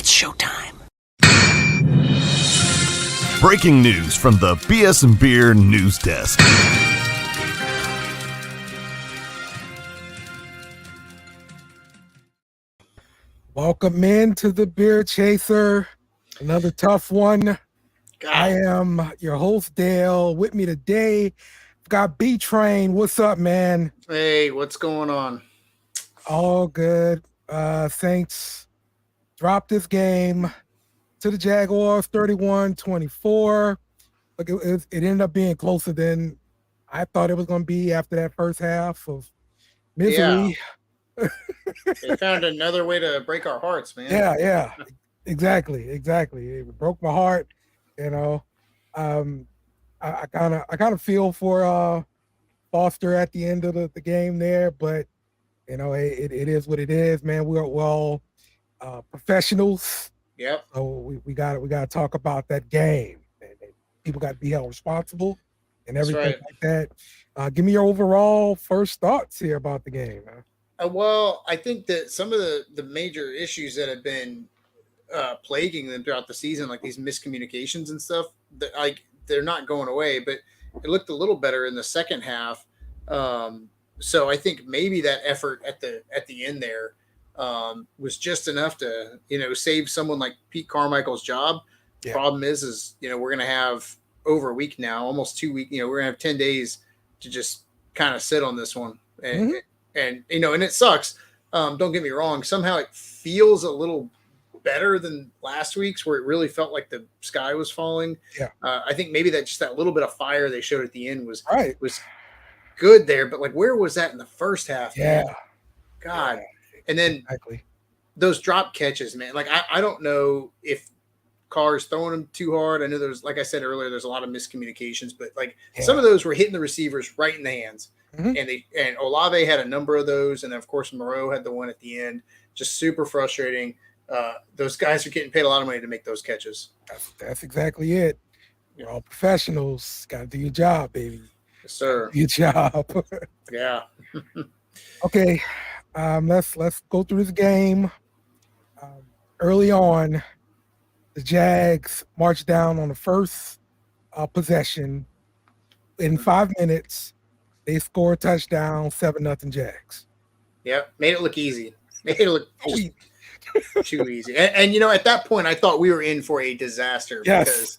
It's showtime. Breaking news from the BS and Beer News Desk. Welcome in to the Beer Chaser. Another tough one. I am your host, Dale. With me today, I've got B-Train. What's up, man? Hey, what's going on? All good. Saints dropped this game to the Jaguars 31-24. Look, it ended up being closer than I thought it was going to be after that first half of misery. Yeah. They found another way to break our hearts, man. Yeah. Exactly. It broke my heart. You know, I kind of feel for Foster at the end of the game there, but you know, it is what it is, man. We're all professionals. Yep. So we got to talk about that game. And people got to be held responsible and everything like that. Give me your overall first thoughts here about the game. Well, I think that some of the major issues that have been plaguing them throughout the season, like these miscommunications and stuff, they're not going away, but it looked a little better in the second half. So I think maybe that effort at the end there was just enough to, save someone like Pete Carmichael's job. Yeah. Problem is, we're going to have over a week now, almost 2 weeks, we're going to have 10 days to just kind of sit on this one. And, and it sucks. Don't get me wrong. Somehow it feels a little better than last week's, where it really felt like the sky was falling. Yeah. I think maybe that little bit of fire they showed at the end was good there, but like, where was that in the first half? Yeah. Man? God. Yeah. And then those drop catches, man. Like, I don't know if Carr's throwing them too hard. I know there's, like I said earlier, there's a lot of miscommunications, but like some of those were hitting the receivers right in the hands. And Olave had a number of those, and of course Moreau had the one at the end. Just super frustrating. Those guys are getting paid a lot of money to make those catches. That's exactly it. We're all professionals. Got to do your job, baby. Yes, sir. Your job. Yeah. Okay. Let's go through this game. Early on, the Jags marched down on the first possession. In 5 minutes, they scored a touchdown, 7-0 Jags. Yep. Made it look easy. Made it look too easy. And at that point, I thought we were in for a disaster because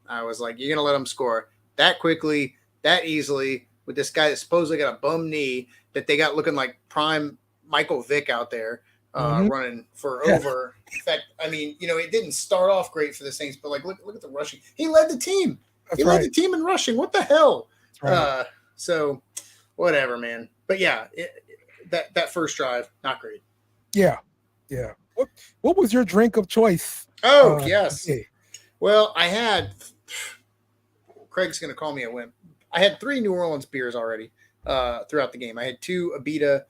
I was like, you're going to let them score that quickly, that easily, with this guy that supposedly got a bum knee that they got looking like prime Michael Vick out there running for over. In fact, I mean, it didn't start off great for the Saints, but like, look at the rushing. He led the team. Led the team in rushing. What the hell? So whatever, man. But yeah, that first drive, not great. Yeah. What was your drink of choice? Oh, yes. Today? Well, I had Craig's going to call me a wimp. I had 3 New Orleans beers already throughout the game. I had 2 Abita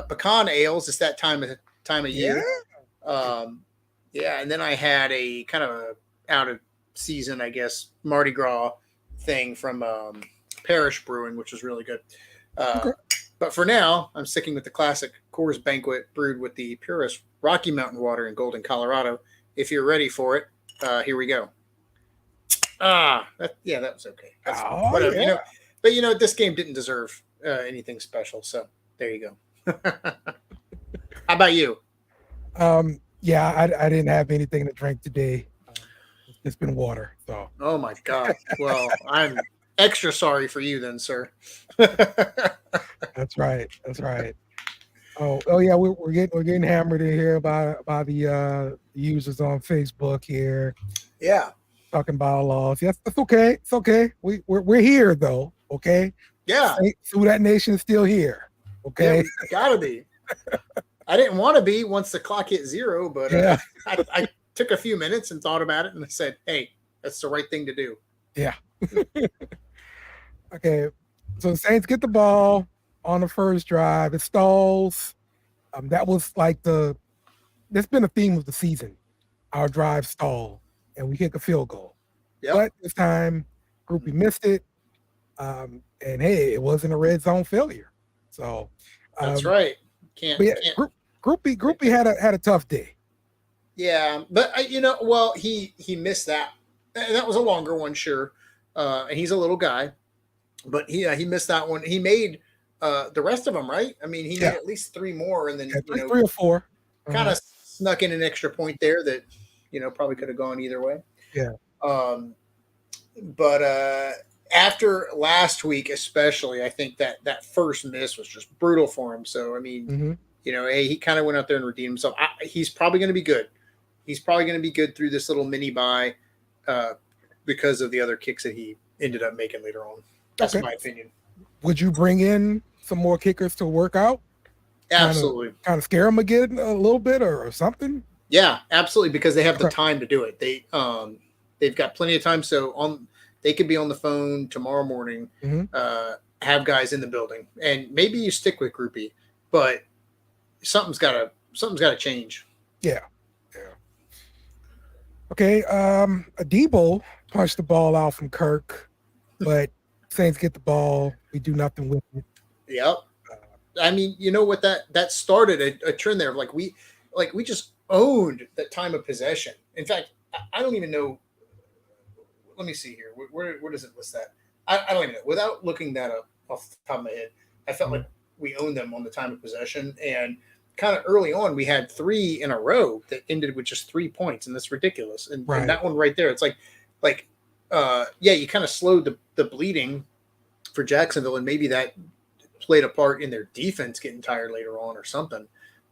pecan ales. It's that time of year. And then I had a kind of a out of season, I guess, Mardi Gras thing from Parish Brewing, which was really good. But for now, I'm sticking with the classic Coors Banquet brewed with the purest Rocky Mountain water in Golden, Colorado. If you're ready for it, here we go. That was okay. Whatever. Yeah. But this game didn't deserve anything special. So there you go. How about you? I didn't have anything to drink today. It's been water. So. Oh my God. Well, I'm extra sorry for you then, sir. That's right. Oh yeah, we're getting hammered in here by the users on Facebook here. Yeah. Talking bylaws. Yes, that's okay. It's okay. We're here though. Okay. Yeah. So that nation is still here. Okay. Yeah, gotta be. I didn't want to be once the clock hit 0, but I took a few minutes and thought about it and I said, hey, that's the right thing to do. Yeah. Okay. So the Saints get the ball on the first drive. It stalls. That was like that's been a theme of the season. Our drive stall and we kick a field goal. Yep. But this time, Groupie missed it. And hey, it wasn't a red zone failure. So that's right. Can't. Groupie had a tough day. Yeah, but well, he missed that. And that was a longer one, sure. And he's a little guy, but he missed that one. He made the rest of them, right? I mean, he made Yeah, at least three more, and then yeah, three or four. kind of snuck in an extra point there that probably could have gone either way. Yeah. But after last week, especially, I think that first miss was just brutal for him. So I mean, hey, he kind of went out there and redeemed himself. He's probably going to be good. He's probably going to be good through this little mini bye because of the other kicks that he ended up making later on. That's my opinion. Would you bring in some more kickers to work out? Absolutely. Kind of scare them again a little bit or something? Yeah, absolutely, because they have the time to do it. They've got plenty of time. So they could be on the phone tomorrow morning, have guys in the building, and maybe you stick with Groupie, but something's got to change. Yeah. Okay, Adebo punched the ball out from Kirk, but Saints get the ball. We do nothing with it. Yep. I mean, you know what? That started a trend there. Like we just owned the time of possession. In fact, I don't even know. Let me see here. Where does it list that? I don't even know. Without looking that up off the top of my head, I felt like we owned them on the time of possession. And kind of early on, we had 3 in a row that ended with just 3 points, and that's ridiculous. And that one right there, it's like, you kind of slowed the bleeding for Jacksonville, and maybe that played a part in their defense getting tired later on or something.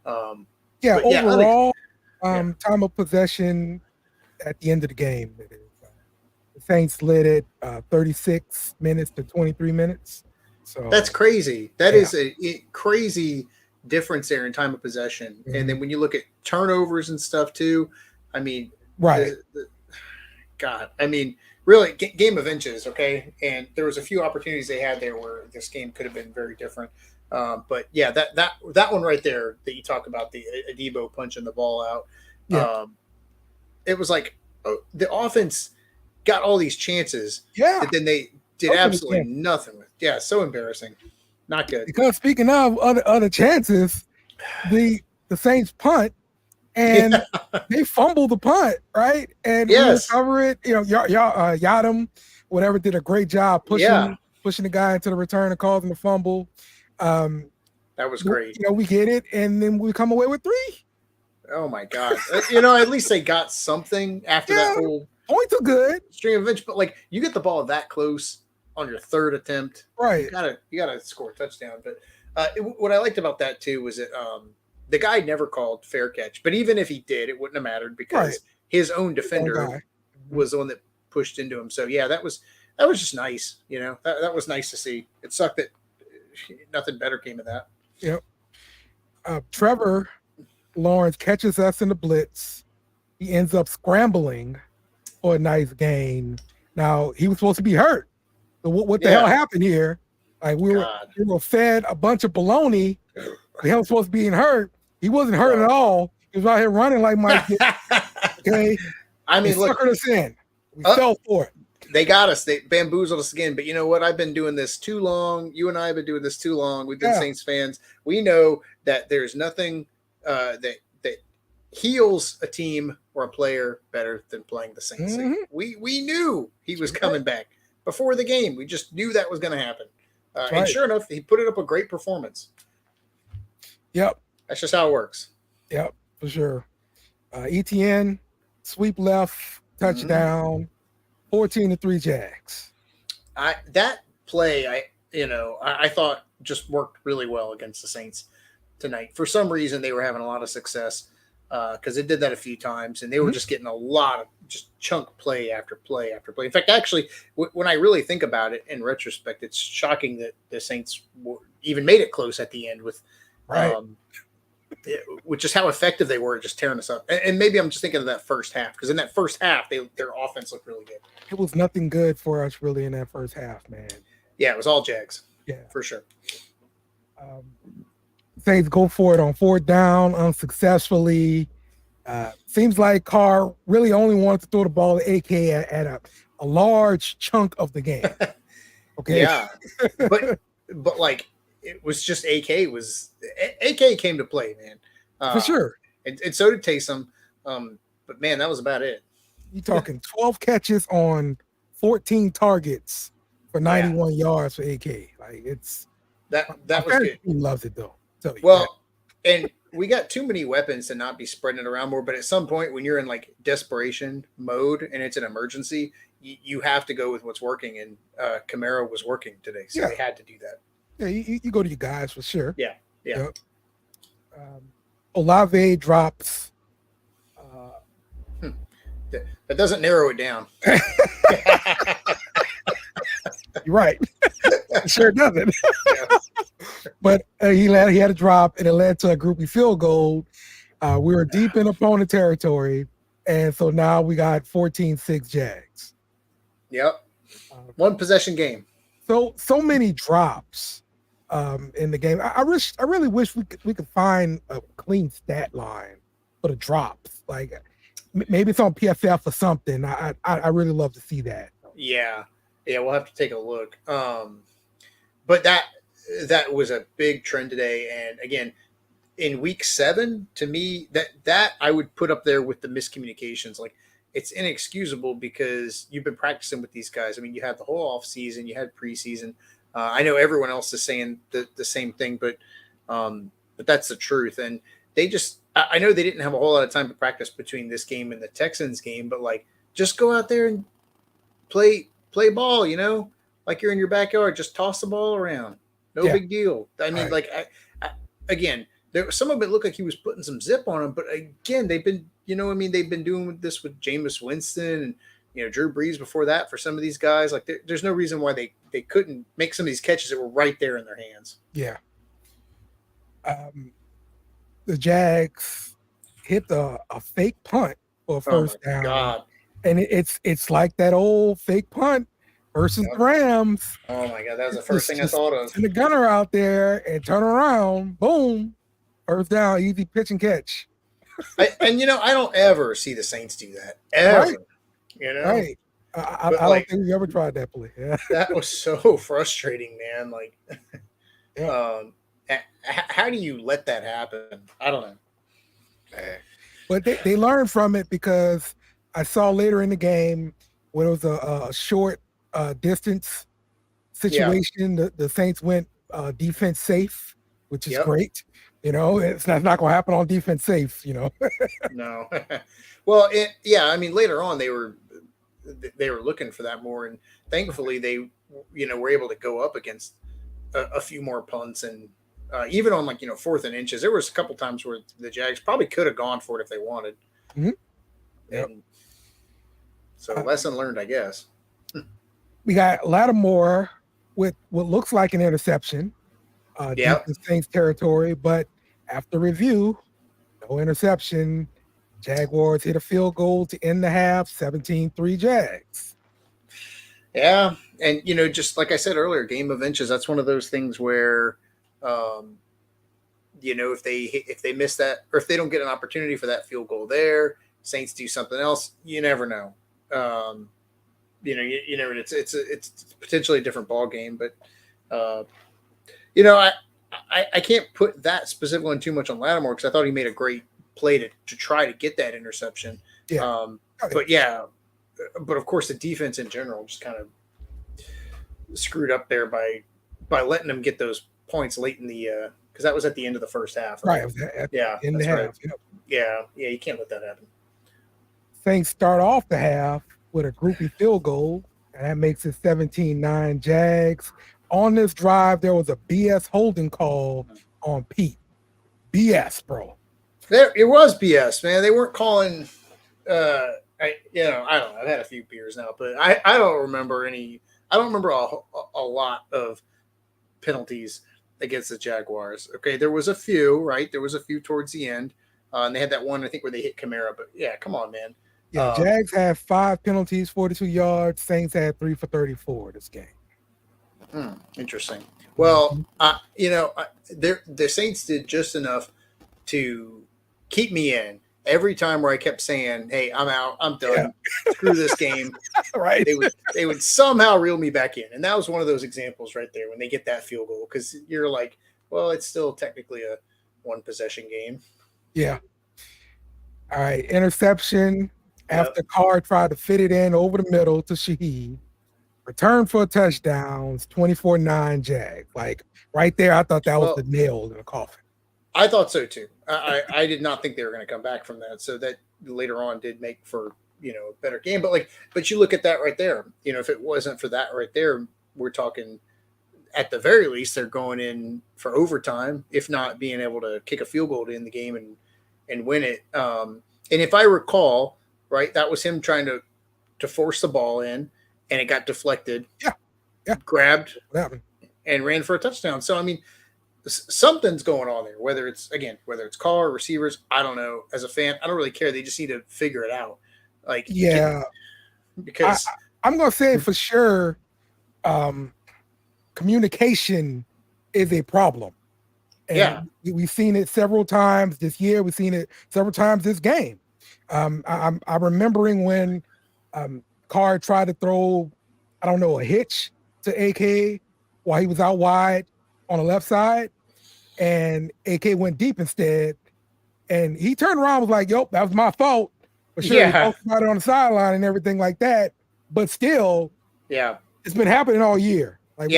Overall, time of possession at the end of the game, the Saints led it 36 minutes to 23 minutes. So that's crazy. That is a crazy difference there in time of possession. And then when you look at turnovers and stuff too, I mean, God, I mean, really, game of inches, okay? And there was a few opportunities they had there where this game could have been very different. But yeah, that one right there that you talk about, the Adebo punching the ball out, it was like the offense got all these chances that then they did absolutely nothing with. Yeah, so embarrassing. Not good. Because speaking of other chances, the Saints punt and they fumbled the punt, right? And we recover it. Yadam, whatever, did a great job pushing the guy into the return and causing the fumble. That was great. We get it, and then we come away with 3. Oh my God! At least they got something after that whole points are good stream of inch. But like, you get the ball that close on your third attempt, right? You gotta score a touchdown. But what I liked about that too was that the guy never called fair catch. But even if he did, it wouldn't have mattered because his own defender was the one that pushed into him. So yeah, that was just nice. That was nice to see. It sucked that nothing better came of that. Yep. Trevor Lawrence catches us in the blitz. He ends up scrambling for a nice gain. Now, he was supposed to be hurt. So what the hell happened here? Like we were fed a bunch of baloney. The hell was supposed to be hurt. He wasn't hurt at all. He was out here running like Mike. Okay. I mean, look, suckered us in. We fell for it. They got us. They bamboozled us again. But you know what? I've been doing this too long. You and I have been doing this too long. We've been Saints fans. We know that there's nothing that heals a team or a player better than playing the Saints. We knew he was coming back before the game. We just knew that was going to happen. And sure enough, he put it up a great performance. Yep. That's just how it works. Yep, for sure. ETN, sweep left, touchdown, 14-3 Jags. That play, I thought just worked really well against the Saints tonight. For some reason, they were having a lot of success because they did that a few times, and they were just getting a lot of just chunk play after play after play. In fact, actually, when I really think about it in retrospect, it's shocking that the Saints even made it close at the end with just how effective they were at just tearing us up. And maybe I'm just thinking of that first half, because in that first half, their offense looked really good. It was nothing good for us really in that first half, man. Yeah, it was all Jags. Yeah, for sure. Saints go for it on 4th down unsuccessfully. Seems like Carr really only wanted to throw the ball to AK at a large chunk of the game. Okay. Yeah, but like it was just AK came to play, man. For sure. And so did Taysom. But man, that was about it. You talking 12 catches on 14 targets for 91 yards for AK. Like that was good. He loves it though. Well, and we got too many weapons to not be spreading it around more. But at some point, when you're in like desperation mode and it's an emergency, you have to go with what's working. And Camaro was working today, so they had to do that. Yeah, you go to your guys for sure. Yeah. Yep. Olave drops. That doesn't narrow it down. You're right. It sure doesn't. But he had a drop, and it led to a groupie field goal. We were deep in opponent territory, and so now we got 14-6 Jags. Yep. One possession game. So many drops in the game. I really wish we could find a clean stat line for the drops. Like maybe it's on PFF or something. I really love to see that. Yeah, we'll have to take a look. But that was a big trend today. And again, in week 7, to me, that I would put up there with the miscommunications. Like it's inexcusable because you've been practicing with these guys. I mean, you had the whole off season, you had preseason. I know everyone else is saying the same thing, but that's the truth. And I know they didn't have a whole lot of time to practice between this game and the Texans game, but like, just go out there and play ball, like you're in your backyard, just toss the ball around. No big deal. I mean, like, again, some of it looked like he was putting some zip on him, but again, they've been, they've been doing this with Jameis Winston and, Drew Brees before that for some of these guys. Like, there's no reason why they couldn't make some of these catches that were right there in their hands. Yeah. The Jags hit a fake punt for a first down. God. And it's like that old fake punt versus the Rams. Oh my God, that was the first thing I thought of. Send the gunner out there and turn around, boom, first down, easy pitch and catch. I don't ever see the Saints do that ever. Right. I don't think we ever tried that play. Yeah. That was so frustrating, man. Like, how do you let that happen? I don't know. But they learned from it because I saw later in the game when it was a short distance situation, the Saints went defense safe, which is great. It's not going to happen on defense safe, No. Well, I mean, later on they were looking for that more, and thankfully they, were able to go up against a few more punts, and even on 4th and inches, there was a couple times where the Jags probably could have gone for it if they wanted. Mm-hmm. And so lesson learned, I guess. We got Lattimore with what looks like an interception. Deep in Saints territory, but after review, no interception. Jaguars hit a field goal to end the half, 17-3 Jags. Yeah, and just like I said earlier, game of inches. That's one of those things where, if they miss that, or if they don't get an opportunity for that field goal there, Saints do something else. You never know. It's potentially a different ball game, but I can't put that specific one too much on Lattimore because I thought he made a great play to try to get that interception. Yeah. But of course the defense in general just kind of screwed up there by letting them get those points late in the because that was at the end of the first half. Right. In the half. Right. Yeah. You can't let that happen. Saints start off the half with a groupie field goal, and that makes it 17-9 Jags. On this drive, there was a BS holding call on Pete. BS, bro. It was BS, man. They weren't calling. I don't know. I've had a few beers now, but I don't remember any. I don't remember a lot of penalties against the Jaguars. Okay, there was a few, right? There was a few towards the end, and they had that one I think where they hit Camara. But yeah, come on, man. Yeah, Jags had 5 penalties, 42 yards. Saints had 3 for 34 this game. Interesting. Well, the Saints did just enough to keep me in every time where I kept saying, "Hey, I'm out. I'm done. Yeah. Screw this game." Right. They would somehow reel me back in, and that was one of those examples right there when they get that field goal because you're like, "Well, it's still technically a 1 possession game." Yeah. All right, interception after Carr tried to fit it in over the middle to Shaheed. Return for a touchdown, 24-9 Jags. Like right there, I thought that was the nail in the coffin. I thought so too. I did not think they were going to come back from that. So that later on did make for, a better game. But you look at that right there. If it wasn't for that right there, we're talking at the very least they're going in for overtime, if not being able to kick a field goal to end the game and win it. And if I recall, right, that was him trying to force the ball in, and it got deflected. Yeah. Grabbed. What happened? And ran for a touchdown. So I mean, something's going on there. Whether it's Carr, receivers, I don't know. As a fan, I don't really care. They just need to figure it out. Because I'm gonna say for sure, communication is a problem. And we've seen it several times this year. We've seen it several times this game. I'm remembering when Carr tried to throw, I don't know, a hitch to AK while he was out wide on the left side, and AK went deep instead. And he turned around and was like, "Yep, that was my fault." For sure, he talked about it on the sideline and everything like that. But still, it's been happening all year. Like,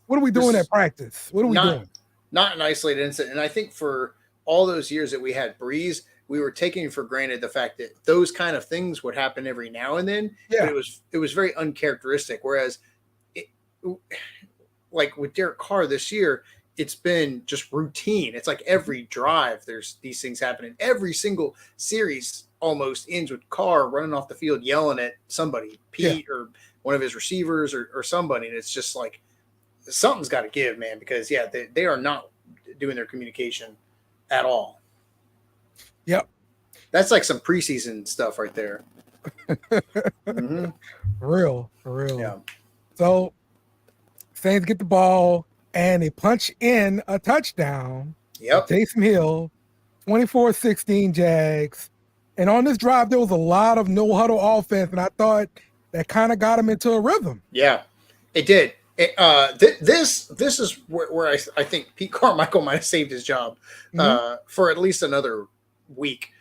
what are we doing at practice? What are we doing? Not an isolated incident. And I think for all those years that we had Breeze, we were taking for granted the fact that those kind of things would happen every now and then. Yeah. But it was very uncharacteristic. Whereas, like with Derek Carr this year, it's been just routine. It's like every drive, there's these things happening. Every single series almost ends with Carr running off the field yelling at somebody, Pete or one of his receivers or somebody. And it's just like something's got to give, man, because they are not doing their communication at all. Yep. That's like some preseason stuff right there. Mm-hmm. For real. Yeah. So Saints get the ball and they punch in a touchdown. Yep. Taysom Hill, 24-16 Jags. And on this drive, there was a lot of no huddle offense, and I thought that kind of got him into a rhythm. Yeah, it did. This is where I think Pete Carmichael might have saved his job for at least another week,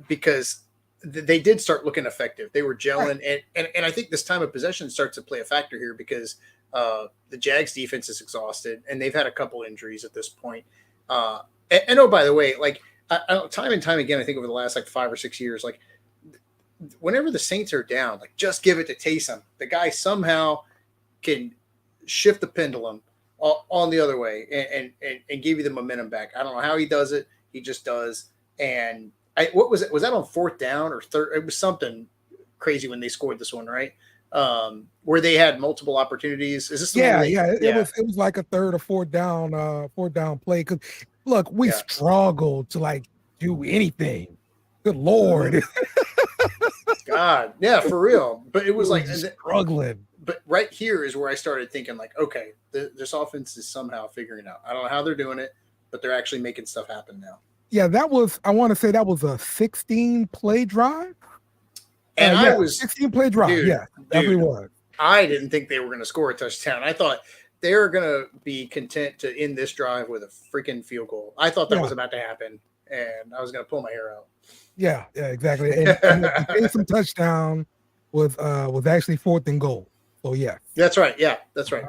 because they did start looking effective. They were gelling, and I think this time of possession starts to play a factor here because the Jags defense is exhausted, and they've had a couple injuries at this point. And oh, by the way, like time and time again, I think over the last like 5 or 6 years, like whenever the Saints are down, like just give it to Taysom. The guy somehow can shift the pendulum on the other way and give you the momentum back. I don't know how he does it. He just does. And what was it? Was that on 4th down or 3rd? It was something crazy when they scored this one, right? Where they had multiple opportunities. Is this? It was like a 3rd or 4th down play. Because look, we struggled to like do anything. Good Lord. God, yeah, for real. But it was like struggling. But right here is where I started thinking, like, okay, this offense is somehow figuring it out. I don't know how they're doing it, but they're actually making stuff happen now. Yeah, I want to say that was a 16-play drive. And I was 16-play drive. Dude, definitely was. I didn't think they were going to score a touchdown. I thought they were going to be content to end this drive with a freaking field goal. I thought that was about to happen, and I was going to pull my hair out. Yeah, exactly. And the Taysom touchdown was actually 4th and goal. So that's right. Yeah, that's right.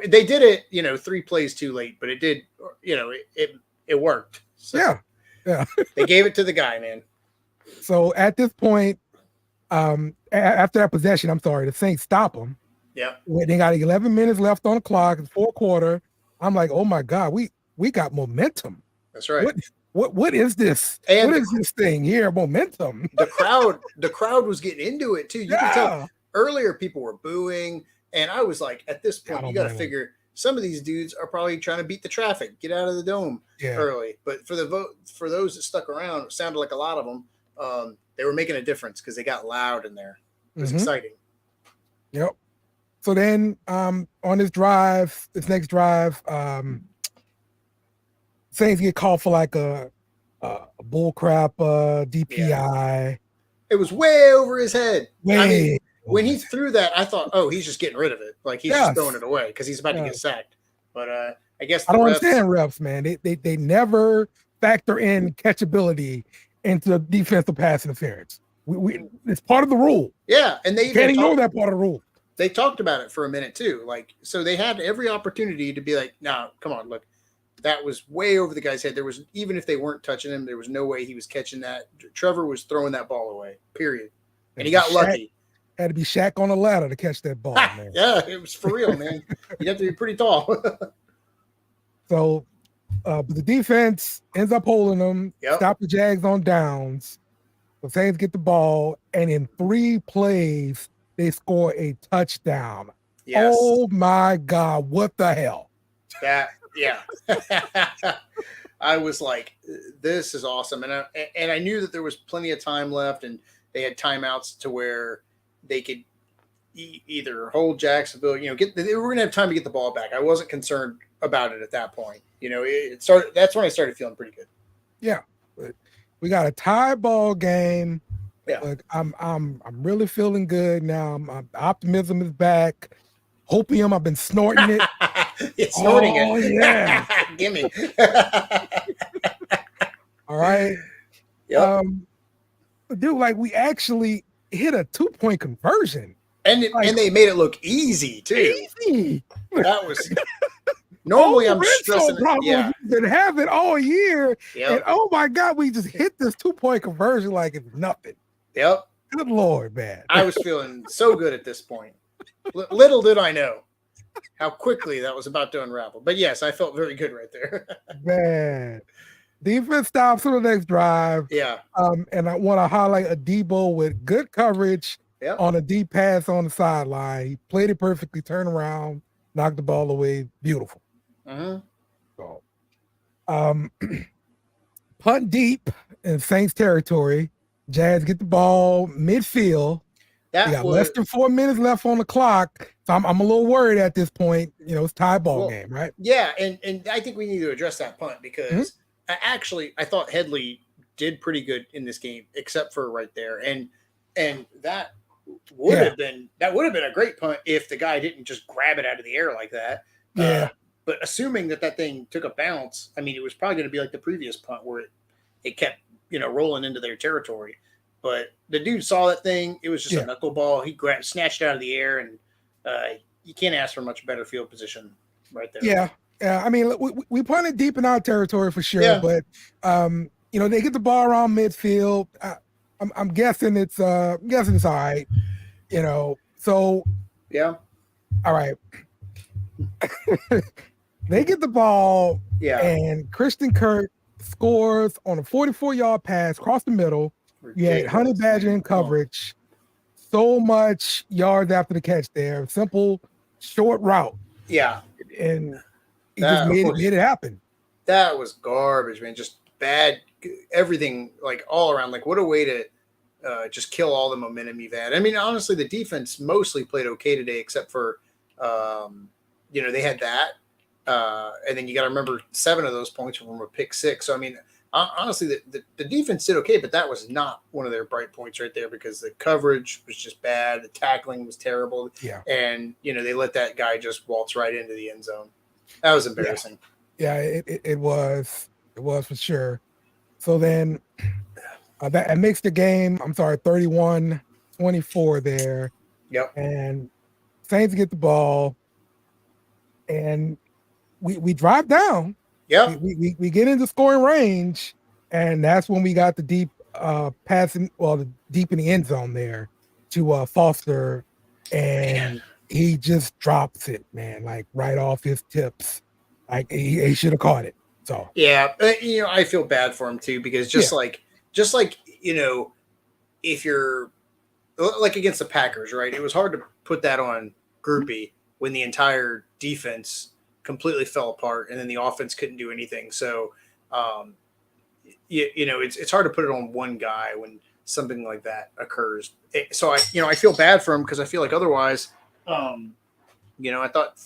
They did it, 3 plays too late, but it did. It worked. So yeah. They gave it to the guy, man. So at this point, after that possession, the Saints stop them. Yeah. They got 11 minutes left on the clock. It's 4th quarter. I'm like, oh my God, we got momentum. That's right. What is this? And what is this thing here? Momentum. The crowd was getting into it too. You can tell earlier people were booing, and I was like, at this point, you got to figure some of these dudes are probably trying to beat the traffic, get out of the dome early. But for those that stuck around, it sounded like a lot of them. They were making a difference because they got loud in there. It was exciting. Yep. So then on this next drive, Saints get called for like a bull crap DPI. Yeah. It was way over his head. When he threw that, I thought, oh, he's just getting rid of it. Like he's just throwing it away because he's about to get sacked. But I guess I don't understand refs, man. They never factor in catchability into the defensive pass interference. It's part of the rule. Yeah, and they can't ignore that part of the rule. They talked about it for a minute too. Like, so they had every opportunity to be like, "No, come on, look, that was way over the guy's head. There was, even if they weren't touching him, there was no way he was catching that. Trevor was throwing that ball away. Period." And he got lucky. Had to be Shaq on a ladder to catch that ball, man. Yeah, it was for real, man. You have to be pretty tall. So, but the defense ends up holding them, stop the Jags on downs. The Saints get the ball, and in 3 plays, they score a touchdown. Yes. Oh my God, what the hell? I was like, this is awesome. And I knew that there was plenty of time left, and they had timeouts to where they could either hold Jacksonville, they were going to have time to get the ball back. I wasn't concerned about it at that point. That's when I started feeling pretty good. Yeah. We got a tie ball game. Yeah. But I'm really feeling good now. My optimism is back. Hopium, I've been snorting it. It's snorting it. Oh, yeah. Gimme. All right. Yep. Dude, like, we actually hit a 2-point conversion. And they made it look easy, too. Easy. That was... Normally, I'm stressing. Yeah. We've been having all year. Yep. And, oh, my God, we just hit this 2-point conversion like it's nothing. Yep. Good Lord, man. I was feeling so good at this point. Little did I know how quickly that was about to unravel. But, yes, I felt very good right there. Man. Defense stops for the next drive. Yeah. And I want to highlight a Debo with good coverage on a deep pass on the sideline. He played it perfectly, turned around, knocked the ball away. Beautiful. Uh-huh. So, punt deep in Saints territory. Jags get the ball midfield. Less than 4 minutes left on the clock. So I'm a little worried at this point. It's tie ball game, right? Yeah, and I think we need to address that punt because I thought Headley did pretty good in this game, except for right there. And that would have been a great punt if the guy didn't just grab it out of the air like that. Yeah. But assuming that thing took a bounce, I mean, it was probably going to be like the previous punt where it kept, rolling into their territory. But the dude saw that thing. It was just a knuckleball. He snatched it out of the air, and you can't ask for much better field position right there. Yeah. I mean, we punted deep in our territory for sure, but they get the ball around midfield. I'm guessing it's all right. So yeah. All right. They get the ball, and Christian Kirk scores on a 44-yard pass across the middle. You had Honey Badger in coverage. So much yards after the catch there. Simple, short route. Yeah. And he just made it happen. That was garbage, man. Just bad. Everything, like, all around. Like, what a way to just kill all the momentum you've had. I mean, honestly, the defense mostly played okay today, except for, they had that. And then you got to remember 7 of those points were from a pick 6. So, I mean, honestly, the defense did okay, but that was not one of their bright points right there because the coverage was just bad. The tackling was terrible. Yeah. And, they let that guy just waltz right into the end zone. That was embarrassing. Yeah, it was. It was for sure. So then that makes the game, 31-24 there. Yep. And Saints get the ball, and we drive down. Yep. We get into scoring range, and that's when we got the deep passing, the deep in the end zone there to Foster, and he just drops it, man, like right off his tips. Like he should have caught it. So yeah, I feel bad for him too because just like if you're like against the Packers, right? It was hard to put that on Groupie when the entire defense completely fell apart and then the offense couldn't do anything. So, it's hard to put it on one guy when something like that occurs. So I feel bad for him because I feel like otherwise, I thought,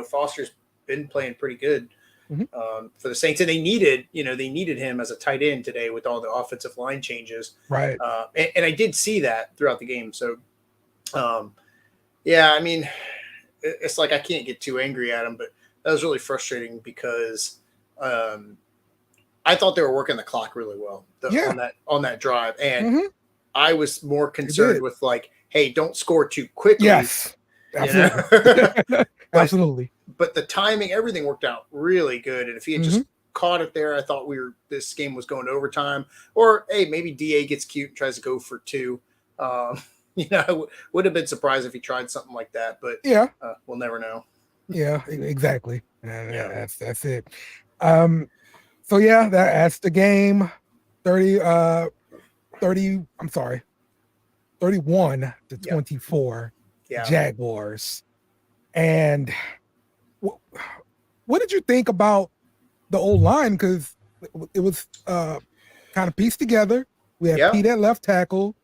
Foster's been playing pretty good for the Saints, and they needed him as a tight end today with all the offensive line changes. Right. And I did see that throughout the game. So, I mean, it's like I can't get too angry at him, but that was really frustrating because I I thought they were working the clock really well on that drive, and I was more concerned with like, hey, don't score too quickly. Yes, absolutely. Absolutely. But the timing, everything worked out really good, and if he had just caught it there, I thought this game was going to overtime, or hey, maybe DA gets cute and tries to go for 2. I would have been surprised if he tried something like that, but we'll never know. Yeah, exactly. That's it. So that's the game. 31 to 24. Jaguars. And what did you think about the old line? Because it was kind of pieced together. We had Pete at left tackle.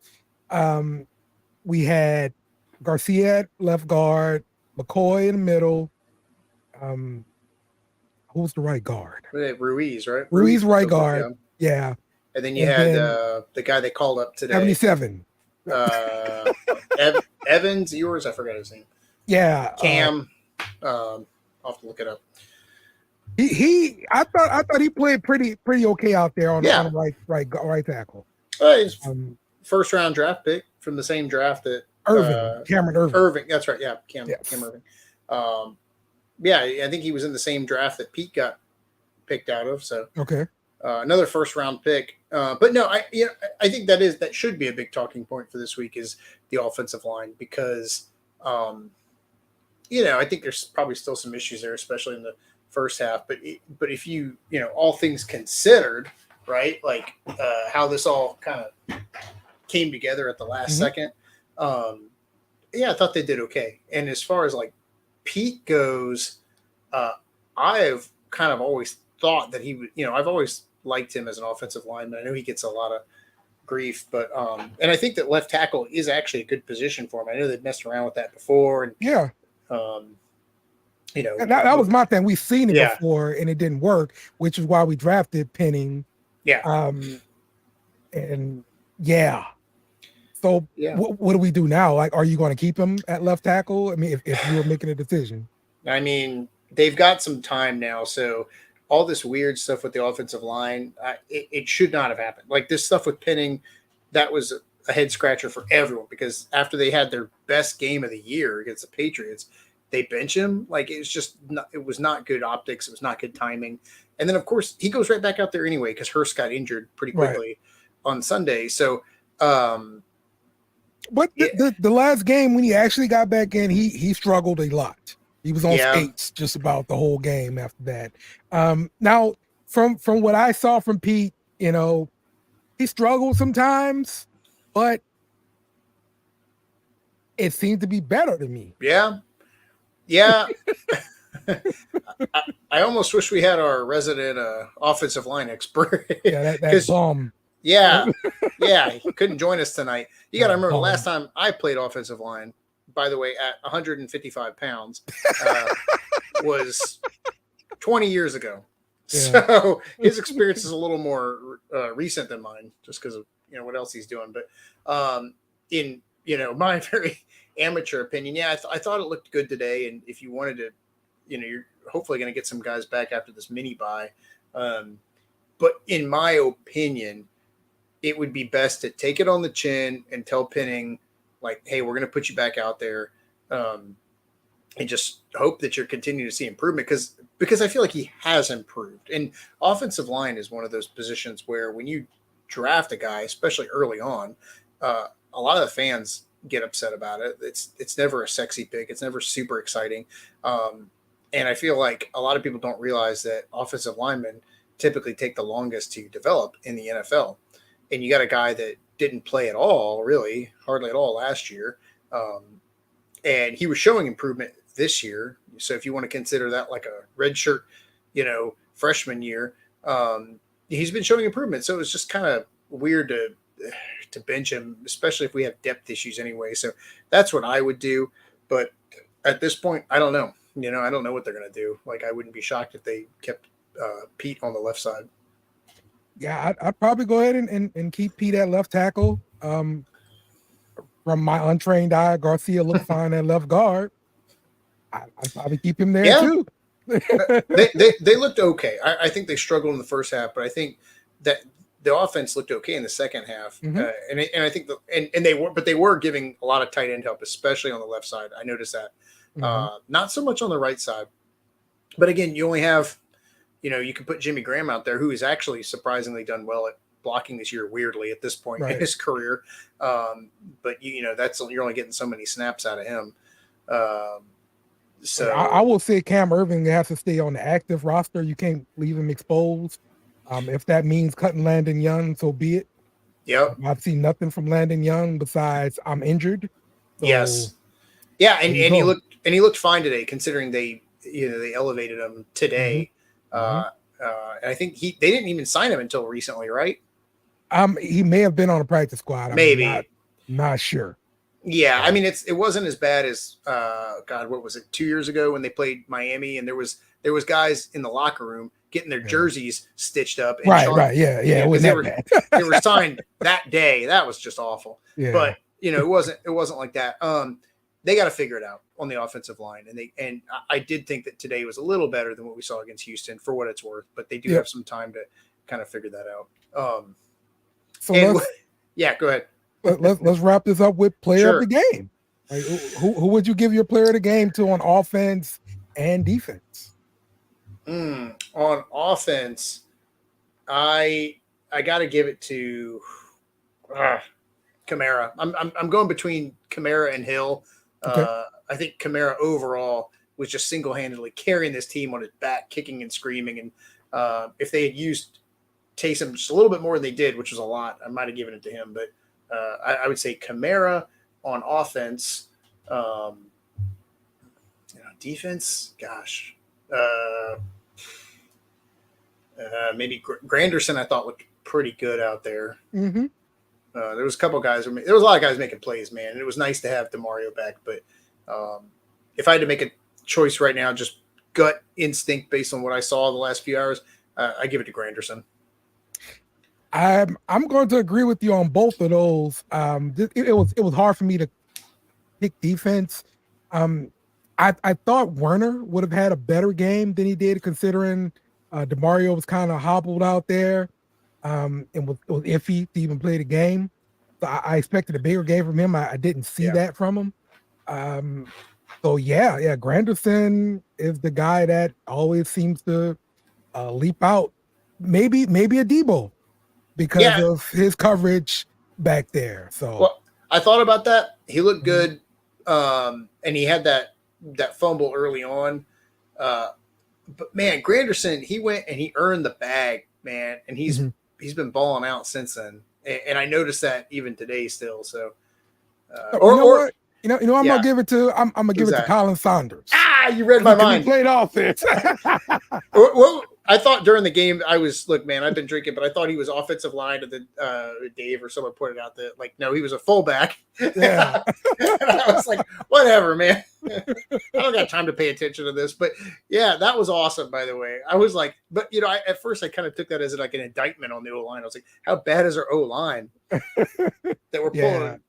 We had Garcia at left guard, McCoy in the middle. Who's the right guard? Ruiz, right? Ruiz right guard. Yeah. And then you had the guy they called up today. 77. Evans, yours, I forgot his name. Yeah. Cam. I'll have to look it up. I thought he played pretty okay out there on the right tackle. First round draft pick from the same draft that Cameron Irving. Irving, that's right. Yeah, Cam Irving. I think he was in the same draft that Pete got picked out of. So another first round pick. But no, I think that should be a big talking point for this week is the offensive line because I think there's probably still some issues there, especially in the first half. But if you all things considered, right, like how this all kind of came together at the last second, I thought they did okay. And as far as like Pete goes, I've kind of always thought that he would, I've always liked him as an offensive lineman. I know he gets a lot of grief, but and I think that left tackle is actually a good position for him. I know they've messed around with that before, and and that was my thing. We've seen it before, and it didn't work, which is why we drafted Penning. So what do we do now? Like, are you going to keep him at left tackle? I mean, if you were making a decision. I mean, they've got some time now, so all this weird stuff with the offensive line, it should not have happened. Like this stuff with Penning, that was a head scratcher for everyone because after they had their best game of the year against the Patriots, they bench him. Like it was not good optics. It was not good timing. And then of course he goes right back out there anyway because Hurst got injured pretty quickly on Sunday. So, but the last game when he actually got back in, he struggled a lot. He was on skates just about the whole game after that. Now, from what I saw from Pete, he struggled sometimes, but it seemed to be better to me. Yeah. I almost wish we had our resident offensive line expert. That bomb. Yeah, he couldn't join us tonight. You got to remember the last time I played offensive line, by the way, at 155 pounds, was 20 years ago. Yeah. So his experience is a little more recent than mine, just because of what else he's doing. But in my very amateur opinion, I thought it looked good today. And if you wanted to, you're hopefully going to get some guys back after this mini bye. But in my opinion, it would be best to take it on the chin and tell Penning, like, hey, we're going to put you back out there, and just hope that you're continuing to see improvement because I feel like he has improved. And offensive line is one of those positions where when you draft a guy, especially early on, a lot of the fans get upset about it. It's never a sexy pick. It's never super exciting. And I feel like a lot of people don't realize that offensive linemen typically take the longest to develop in the NFL. And you got a guy that didn't play at all, really, hardly at all last year. And he was showing improvement this year. So if you want to consider that like a redshirt, freshman year, he's been showing improvement. So it was just kind of weird to bench him, especially if we have depth issues anyway. So that's what I would do. But at this point, I don't know. I don't know what they're going to do. Like, I wouldn't be shocked if they kept Pete on the left side. Yeah, I'd probably go ahead and keep Pete at left tackle. From my untrained eye, Garcia looked fine at left guard. I'd probably keep him there too. They looked okay. I think they struggled in the first half, but I think that the offense looked okay in the second half. Mhm. And I think they were giving a lot of tight end help, especially on the left side. I noticed that. Mhm. Not so much on the right side, but again, you only have, you can put Jimmy Graham out there, who has actually surprisingly done well at blocking this year. Weirdly, at this point in Right. his career, but you're only getting so many snaps out of him. So I will say Cam Irving has to stay on the active roster. You can't leave him exposed. If that means cutting Landon Young, so be it. yep, I've seen nothing from Landon Young besides I'm injured. So yes, yeah, there and, you and he go. looked fine today, considering they elevated him Hmm. today. Hmm. And I think they didn't even sign him until recently, right? He may have been on a practice squad. I'm Maybe. not sure. Yeah, I mean it wasn't as bad as God, what was it, 2 years ago when they played Miami, and there was guys in the locker room getting their Yeah. jerseys stitched up, and Right. Yeah. It because wasn't that bad. they were signed that day. That was just awful. Yeah. But it wasn't like that. They got to figure it out on the offensive line, and I did think that today was a little better than what we saw against Houston, for what it's worth. But they do have some time to kind of figure that out. So yeah, go ahead. let's wrap this up with player of Sure. the game. Like, who would you give your player of the game to on offense and defense? On offense, I got to give it to Kamara. I'm going between Kamara and Hill. Okay. I think Kamara overall was just single-handedly carrying this team on his back, kicking and screaming. And if they had used Taysom just a little bit more than they did, which was a lot, I might have given it to him. But I would say Kamara on offense. Defense, gosh. Maybe Granderson, I thought, looked pretty good out there. Mm-hmm. There was a couple guys. There was a lot of guys making plays, man. And it was nice to have DeMario back. But if I had to make a choice right now, just gut instinct based on what I saw the last few hours, I give it to Granderson. I'm going to agree with you on both of those. It was hard for me to pick defense. I thought Werner would have had a better game than he did, considering DeMario was kind of hobbled out there, and was iffy to even play the game. So I expected a bigger game from him. I didn't see that from him. So yeah, Granderson is the guy that always seems to leap out. Maybe a Debo because of his coverage back there. So well, I thought about that. He looked good, and he had that fumble early on. But man, Granderson, he went and he earned the bag, man, and he's been balling out since then. And I noticed that even today still. So, you know what? I'm gonna give it to Colin Saunders. You read my mind. He played offense. Well, I thought during the game look, man, I've been drinking, but I thought he was offensive line to the Dave or someone pointed out that no, he was a fullback. Yeah. And I was like, whatever, man. I don't got time to pay attention to this, but yeah, that was awesome. By the way, I was like, but at first I kind of took that as like an indictment on the O line. I was like, how bad is our O line that we're pulling a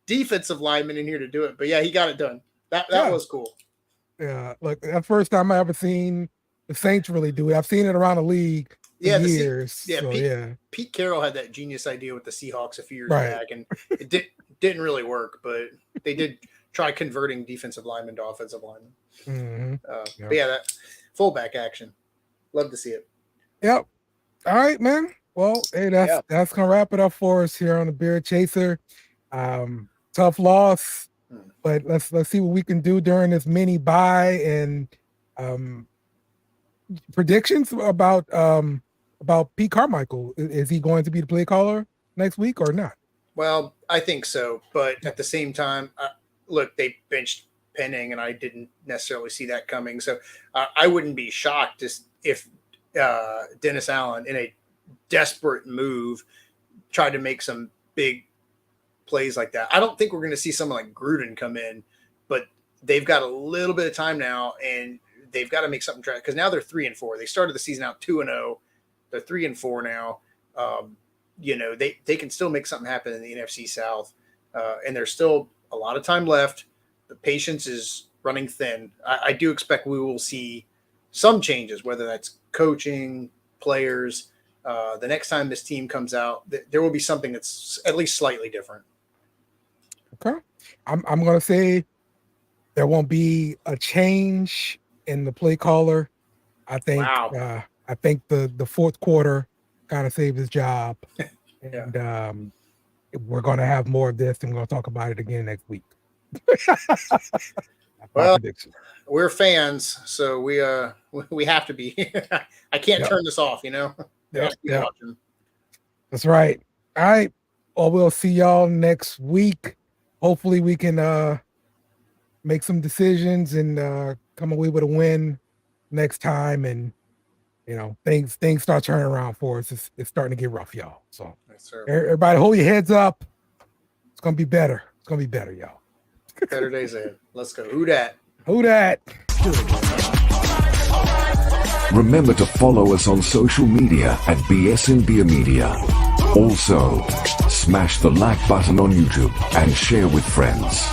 defensive lineman in here to do it? But yeah, he got it done. That was cool. Yeah, look, that's the first time I ever seen the Saints really do it. I've seen it around the league for years. Pete Carroll had that genius idea with the Seahawks a few years back, and it didn't really work, but they did try converting defensive linemen to offensive linemen. But yeah, that fullback action, love to see it. Yep. All right, man. Well, hey, that's gonna wrap it up for us here on the Beer Chaser. Tough loss, but let's see what we can do during this mini bye, and predictions about Pete Carmichael. Is he going to be the play caller next week or not? Well, I think so, but at the same time, look, they benched Penning, and I didn't necessarily see that coming. So I wouldn't be shocked if Dennis Allen, in a desperate move, tried to make some big plays like that. I don't think we're going to see someone like Gruden come in, but they've got a little bit of time now, and they've got to make something try, because now they're 3-4. They started the season out 2-0. They're 3-4 now. They can still make something happen in the NFC South, and there's still a lot of time left. The patience is running thin. I do expect we will see some changes, whether that's coaching, players. The next time this team comes out, there will be something that's at least slightly different. Okay. I'm going to say there won't be a change in the play caller. I think I think the fourth quarter kind of saved his job. And we're going to have more of this, and we're going to talk about it again next week. Well, we're fans, so we have to be. I can't turn this off, Yeah. That's right. All right. Well, we'll see y'all next week. Hopefully we can make some decisions and come away with a win next time. And, things start turning around for us. It's starting to get rough, y'all. So everybody hold your heads up. It's going to be better. It's going to be better, y'all. Better days ahead. Let's go. Who dat? Who dat? Remember to follow us on social media at BS and Beer Media. Also, smash the like button on YouTube and share with friends.